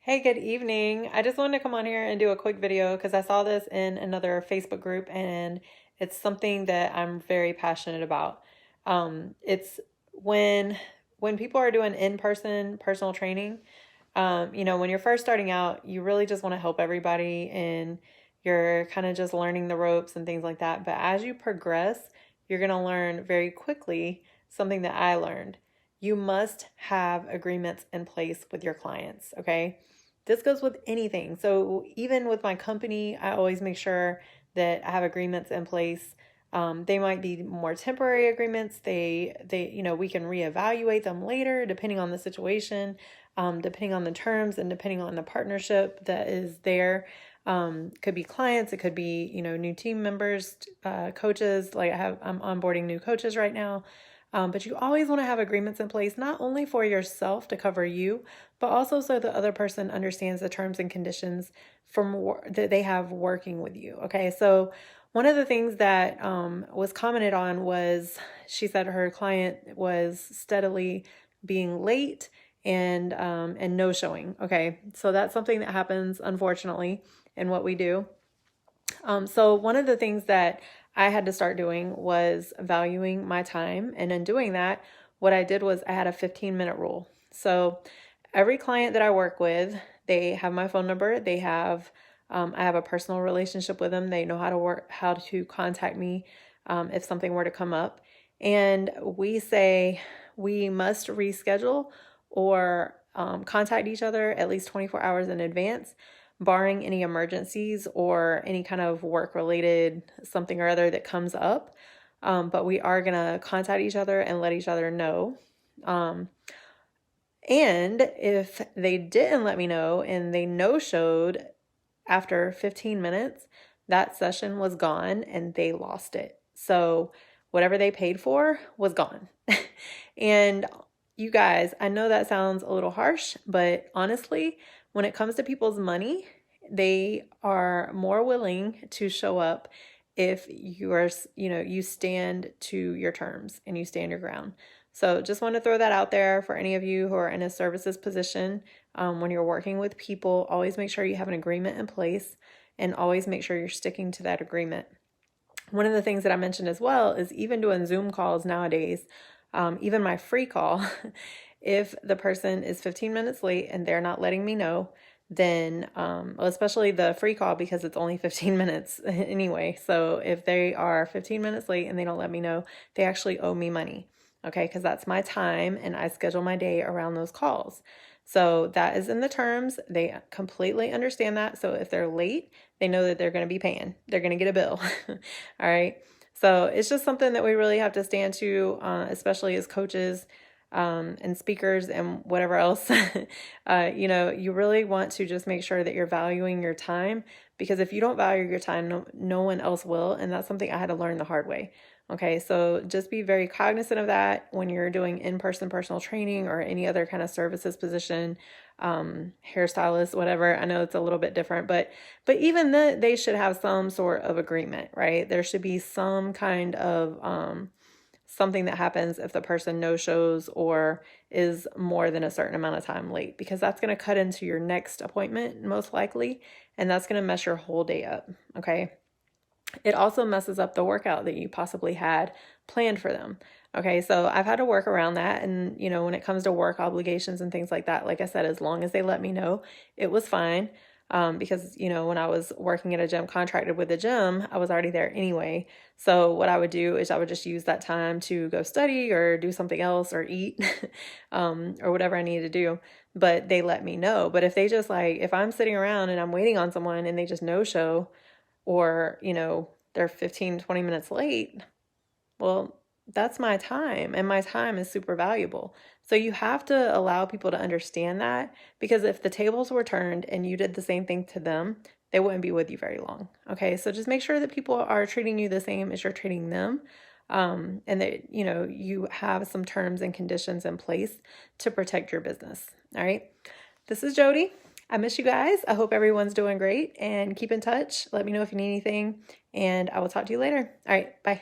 Hey, good evening. I just wanted to come on here and do a quick video because I saw this in another Facebook group and it's something that I'm very passionate about. It's when people are doing in-person personal training, when you're first starting out, you really just want to help everybody and you're kind of just learning the ropes and things like that. But as you progress, you're going to learn very quickly something that I learned. You must have agreements in place with your clients, okay? This goes with anything. So even with my company, I always make sure that I have agreements in place. They might be more temporary agreements. We can reevaluate them later depending on the situation, depending on the terms, and depending on the partnership that is there. Could be clients, it could be, new team members, coaches. I'm onboarding new coaches right now. But you always want to have agreements in place, not only for yourself to cover you, but also so the other person understands the terms and conditions that they have working with you. Okay, so one of the things that was commented on was she said her client was steadily being late and no showing. Okay, so that's something that happens unfortunately in what we do. So one of the things that I had to start doing was valuing my time. And in doing that, what I did was I had a 15-minute rule. So every client that I work with, they have my phone number. I have a personal relationship with them. They know how to contact me if something were to come up. And we say we must reschedule or contact each other at least 24 hours in advance, barring any emergencies or any kind of work-related something or other that comes up. But we are going to contact each other and let each other know. And if they didn't let me know and they no-showed after 15 minutes, that session was gone and they lost it. So whatever they paid for was gone. And you guys, I know that sounds a little harsh, but honestly, when it comes to people's money, they are more willing to show up if you stand to your terms and you stand your ground. So just want to throw that out there for any of you who are in a services position. When you're working with people, always make sure you have an agreement in place and always make sure you're sticking to that agreement. One of the things that I mentioned as well is even doing Zoom calls nowadays, even my free call, if the person is 15 minutes late and they're not letting me know, then especially the free call because it's only 15 minutes anyway. So if they are 15 minutes late and they don't let me know, they actually owe me money. Okay, because that's my time and I schedule my day around those calls. So that is in the terms. They completely understand that. So if they're late, they know that they're going to be paying. They're going to get a bill. All right. So it's just something that we really have to stand to, especially as coaches and speakers and whatever else. You really want to just make sure that you're valuing your time, because if you don't value your time, no one else will. And that's something I had to learn the hard way. Okay, so just be very cognizant of that when you're doing in-person personal training or any other kind of services position, hairstylist, whatever. I know it's a little bit different, but even then, they should have some sort of agreement, right? There should be some kind of something that happens if the person no-shows or is more than a certain amount of time late, because that's going to cut into your next appointment most likely, and that's going to mess your whole day up, okay? It also messes up the workout that you possibly had planned for them. Okay, so I've had to work around that. And, when it comes to work obligations and things like that, like I said, as long as they let me know, it was fine. Because, when I was working at a gym, contracted with a gym, I was already there anyway. So what I would do is I would just use that time to go study or do something else or eat, or whatever I needed to do. But they let me know. But if they just if I'm sitting around and I'm waiting on someone and they just no show, or, they're 15, 20 minutes late, well, that's my time, and my time is super valuable. So you have to allow people to understand that, because if the tables were turned and you did the same thing to them, they wouldn't be with you very long. Okay, so just make sure that people are treating you the same as you're treating them. And that, you have some terms and conditions in place to protect your business. All right. This is Jody. I miss you guys. I hope everyone's doing great, and keep in touch. Let me know if you need anything, and I will talk to you later. All right. Bye.